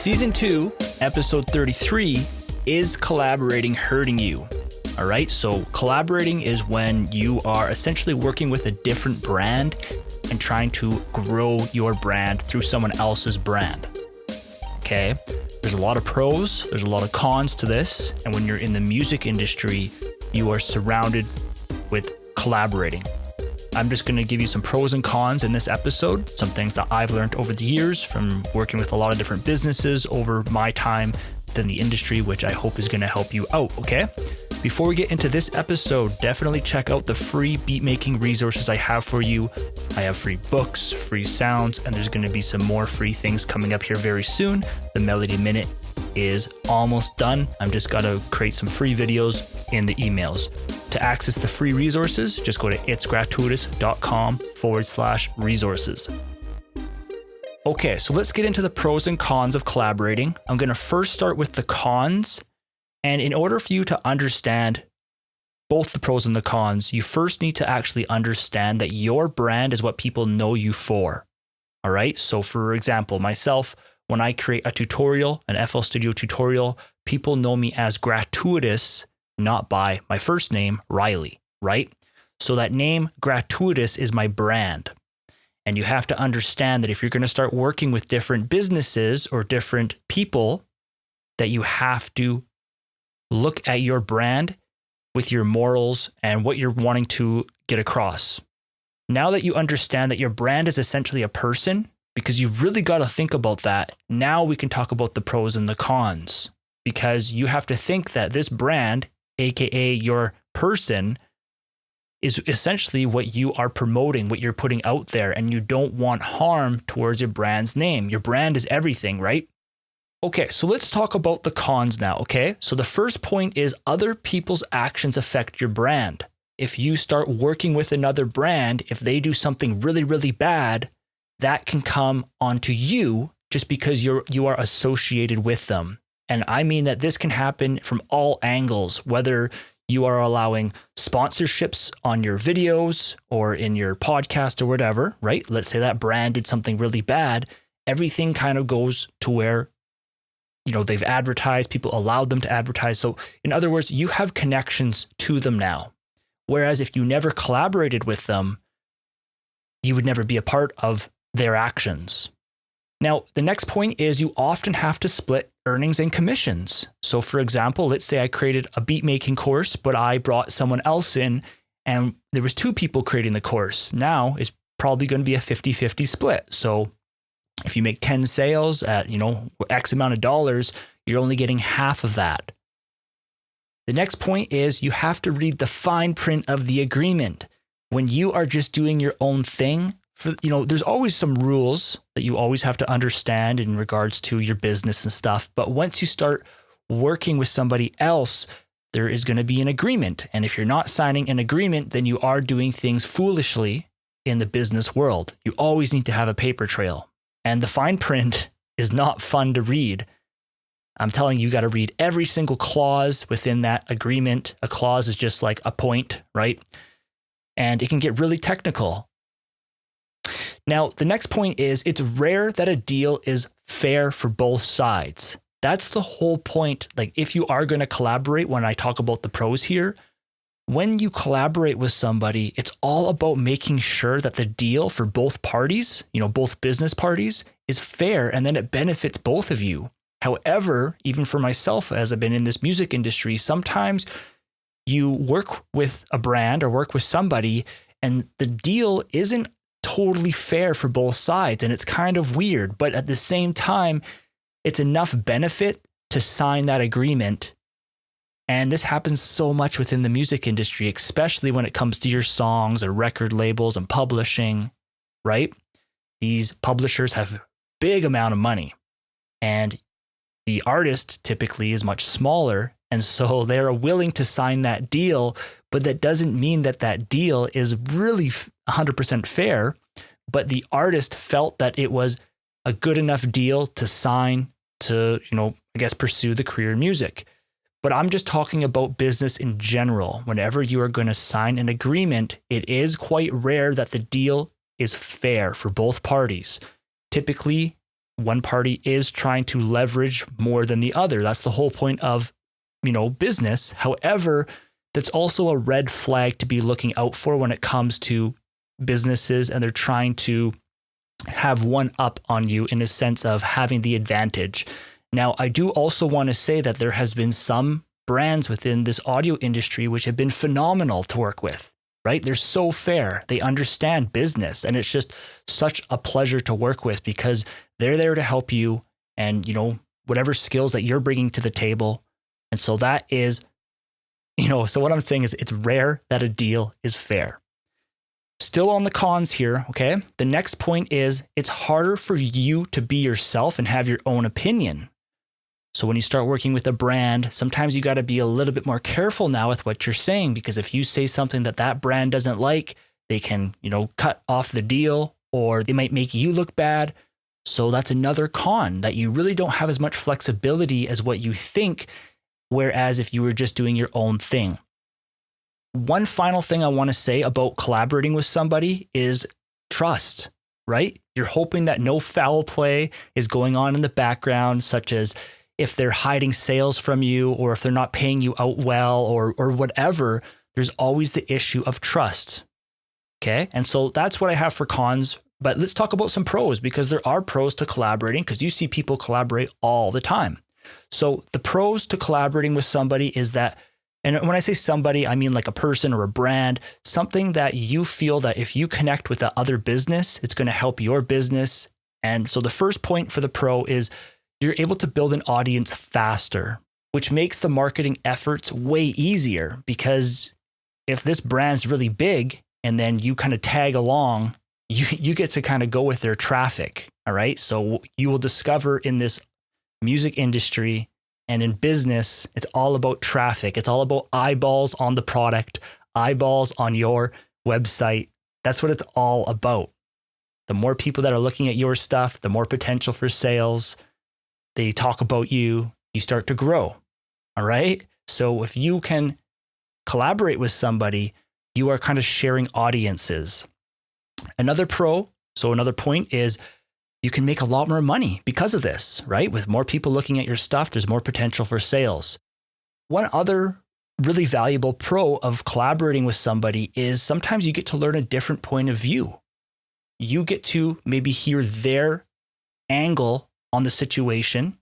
Season 2, episode 33, is collaborating hurting you? All right, so collaborating is when you are essentially working with a different brand and trying to grow your brand through someone else's brand. Okay, there's a lot of pros, there's a lot of cons to this, and when you're in the music industry, you are surrounded with collaborating. I'm just going to give you some pros and cons in this episode, some things that I've learned over the years from working with a lot of different businesses over my time within the industry, which I hope is going to help you out, okay? Before we get into this episode, definitely check out the free beat making resources I have for you. I have free books, free sounds, and there's going to be some more free things coming up here very soon. The Melody Minute is almost done. I'm just got to create some free videos in the emails. To access the free resources, just go to itsgratuitous.com/resources. Okay, so let's get into the pros and cons of collaborating. I'm going to first start with the cons. And in order for you to understand both the pros and the cons, you first need to actually understand that your brand is what people know you for. All right. So for example, myself, when I create a tutorial, an FL Studio tutorial, people know me as Gratuitous, not by my first name, Riley, right? So that name Gratuitous is my brand. And you have to understand that if you're going to start working with different businesses or different people, that you have to look at your brand with your morals and what you're wanting to get across. Now that you understand that your brand is essentially a person, because you really got to think about that, now we can talk about the pros and the cons. Because you have to think that this brand, aka your person, is essentially what you are promoting, what you're putting out there, and you don't want harm towards your brand's name. Your brand is everything, right? Okay, so let's talk about the cons now, okay? So the first point is other people's actions affect your brand. If you start working with another brand, if they do something really, really bad, that can come onto you just because you are associated with them. And I mean that this can happen from all angles, whether you are allowing sponsorships on your videos or in your podcast or whatever, right? Let's say that brand did something really bad. Everything kind of goes to where they've advertised, people allowed them to advertise. So in other words, you have connections to them now. Whereas if you never collaborated with them, you would never be a part of their actions. Now, the next point is you often have to split earnings and commissions. So for example, let's say I created a beat making course, but I brought someone else in and there was two people creating the course. Now it's probably going to be a 50-50 split. So if you make 10 sales at, X amount of dollars, you're only getting half of that. The next point is you have to read the fine print of the agreement. When you are just doing your own thing, there's always some rules that you always have to understand in regards to your business and stuff. But once you start working with somebody else, there is going to be an agreement. And if you're not signing an agreement, then you are doing things foolishly in the business world. You always need to have a paper trail. And the fine print is not fun to read. I'm telling you, you got to read every single clause within that agreement. A clause is just like a point, right? And it can get really technical. Now, the next point is it's rare that a deal is fair for both sides. That's the whole point. Like if you are going to collaborate, when I talk about the pros here, when you collaborate with somebody, it's all about making sure that the deal for both parties, both business parties, is fair, and then it benefits both of you. However, even for myself, as I've been in this music industry, sometimes you work with a brand or work with somebody and the deal isn't totally fair for both sides, and it's kind of weird, but at the same time, it's enough benefit to sign that agreement. And this happens so much within the music industry, especially when it comes to your songs or record labels and publishing, right? These publishers have a big amount of money and the artist typically is much smaller. And so they're willing to sign that deal, but that doesn't mean that that deal is really 100% fair. But the artist felt that it was a good enough deal to sign to, pursue the career in music. But I'm just talking about business in general. Whenever you are going to sign an agreement, it is quite rare that the deal is fair for both parties. Typically, one party is trying to leverage more than the other. That's the whole point of, business. However, that's also a red flag to be looking out for when it comes to businesses, and they're trying to have one up on you in a sense of having the advantage. Now, I do also want to say that there has been some brands within this audio industry which have been phenomenal to work with, right? They're so fair. They understand business, and it's just such a pleasure to work with because they're there to help you and, whatever skills that you're bringing to the table. And so that is, so what I'm saying is it's rare that a deal is fair. Still on the cons here, okay? The next point is it's harder for you to be yourself and have your own opinion. So when you start working with a brand, sometimes you got to be a little bit more careful now with what you're saying, because if you say something that brand doesn't like, they can, cut off the deal, or they might make you look bad. So that's another con, that you really don't have as much flexibility as what you think, whereas if you were just doing your own thing. One final thing I want to say about collaborating with somebody is trust, right? You're hoping that no foul play is going on in the background, such as if they're hiding sales from you, or if they're not paying you out well, or whatever. There's always the issue of trust. Okay. And so that's what I have for cons, but let's talk about some pros, because there are pros to collaborating, because you see people collaborate all the time. So the pros to collaborating with somebody is that, and when I say somebody, I mean like a person or a brand, something that you feel that if you connect with the other business, it's going to help your business. And so the first point for the pro is you're able to build an audience faster, which makes the marketing efforts way easier, because if this brand's really big and then you kind of tag along, you get to kind of go with their traffic. All right. So you will discover in this music industry and in business, it's all about traffic. It's all about eyeballs on the product, eyeballs on your website. That's what it's all about. The more people that are looking at your stuff, the more potential for sales. They talk about you, you start to grow. All right. So if you can collaborate with somebody, you are kind of sharing audiences. Another point is you can make a lot more money because of this, right? With more people looking at your stuff, there's more potential for sales. One other really valuable pro of collaborating with somebody is sometimes you get to learn a different point of view. You get to maybe hear their angle on the situation.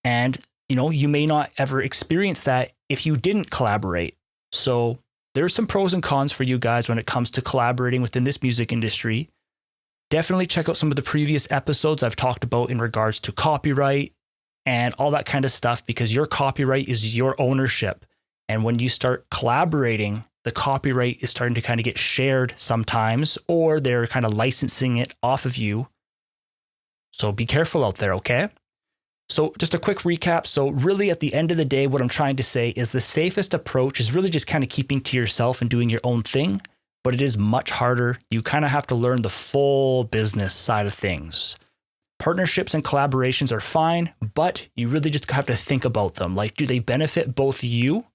And, you may not ever experience that if you didn't collaborate. So there's some pros and cons for you guys when it comes to collaborating within this music industry. Definitely check out some of the previous episodes I've talked about in regards to copyright and all that kind of stuff, because your copyright is your ownership. And when you start collaborating, the copyright is starting to kind of get shared sometimes, or they're kind of licensing it off of you. So be careful out there, okay? So just a quick recap. So really at the end of the day, what I'm trying to say is the safest approach is really just kind of keeping to yourself and doing your own thing. But it is much harder. You kind of have to learn the full business side of things. Partnerships and collaborations are fine, but you really just have to think about them. Like, do they benefit both you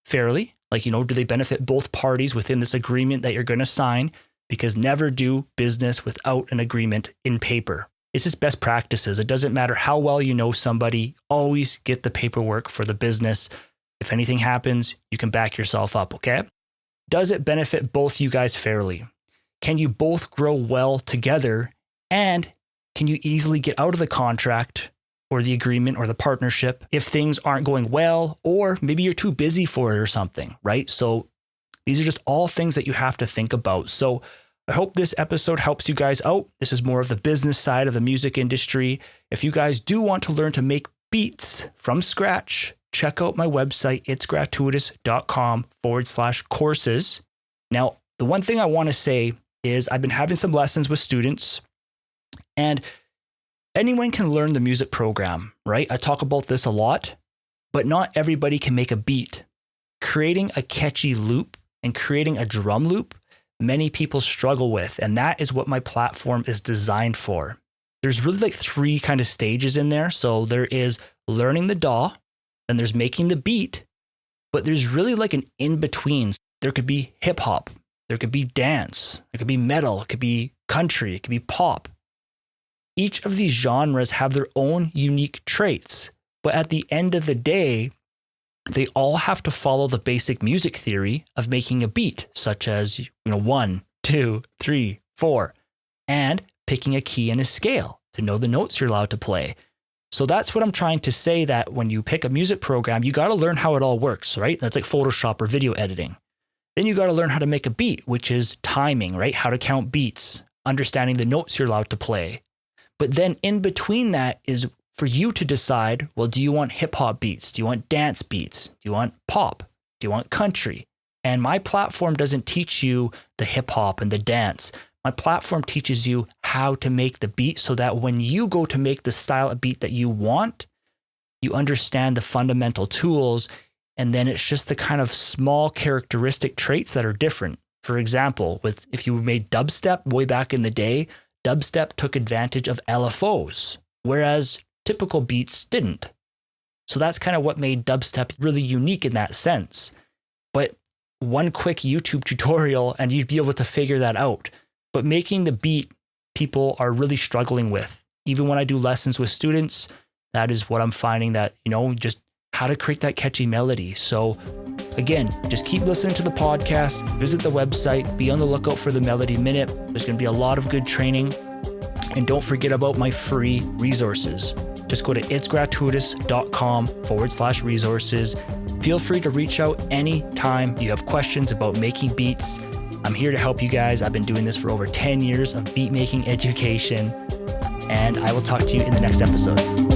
fairly? Like, do they benefit both parties within this agreement that you're going to sign? Because never do business without an agreement in paper. It's just best practices. It doesn't matter how well you know somebody, always get the paperwork for the business. If anything happens, you can back yourself up, okay? Does it benefit both you guys fairly? Can you both grow well together? And can you easily get out of the contract or the agreement or the partnership if things aren't going well, or maybe you're too busy for it or something, right? So these are just all things that you have to think about. So I hope this episode helps you guys out. This is more of the business side of the music industry. If you guys do want to learn to make beats from scratch, check out my website, itsgratuitous.com/courses. Now, the one thing I want to say is I've been having some lessons with students, and anyone can learn the music program, right? I talk about this a lot, but not everybody can make a beat. Creating a catchy loop and creating a drum loop, many people struggle with, and that is what my platform is designed for. There's really like 3 kind of stages in there. So there is learning the DAW, then there's making the beat, but there's really like an in-between. There could be hip hop, there could be dance, there could be metal, it could be country, it could be pop. each of these genres have their own unique traits. But at the end of the day, they all have to follow the basic music theory of making a beat, such as 1, 2, 3, 4, and picking a key and a scale to know the notes you're allowed to play. So that's what I'm trying to say, that when you pick a music program, you got to learn how it all works, right? That's like Photoshop or video editing. Then you got to learn how to make a beat, which is timing, right? How to count beats, understanding the notes you're allowed to play. But then in between that is for you to decide, well, do you want hip hop beats? Do you want dance beats? Do you want pop? Do you want country? And my platform doesn't teach you the hip hop and the dance. My platform teaches you how to make the beat so that when you go to make the style of beat that you want, you understand the fundamental tools. And then it's just the kind of small characteristic traits that are different. For example, if you made dubstep way back in the day, dubstep took advantage of LFOs, whereas typical beats didn't. So that's kind of what made dubstep really unique in that sense. But one quick YouTube tutorial and you'd be able to figure that out. But making the beat, people are really struggling with. Even when I do lessons with students, that is what I'm finding, that, just how to create that catchy melody. So again, just keep listening to the podcast, visit the website, be on the lookout for the Melody Minute. There's going to be a lot of good training. And don't forget about my free resources. Just go to itsgratuitous.com/resources. Feel free to reach out anytime you have questions about making beats. I'm here to help you guys. I've been doing this for over 10 years of beat making education, and I will talk to you in the next episode.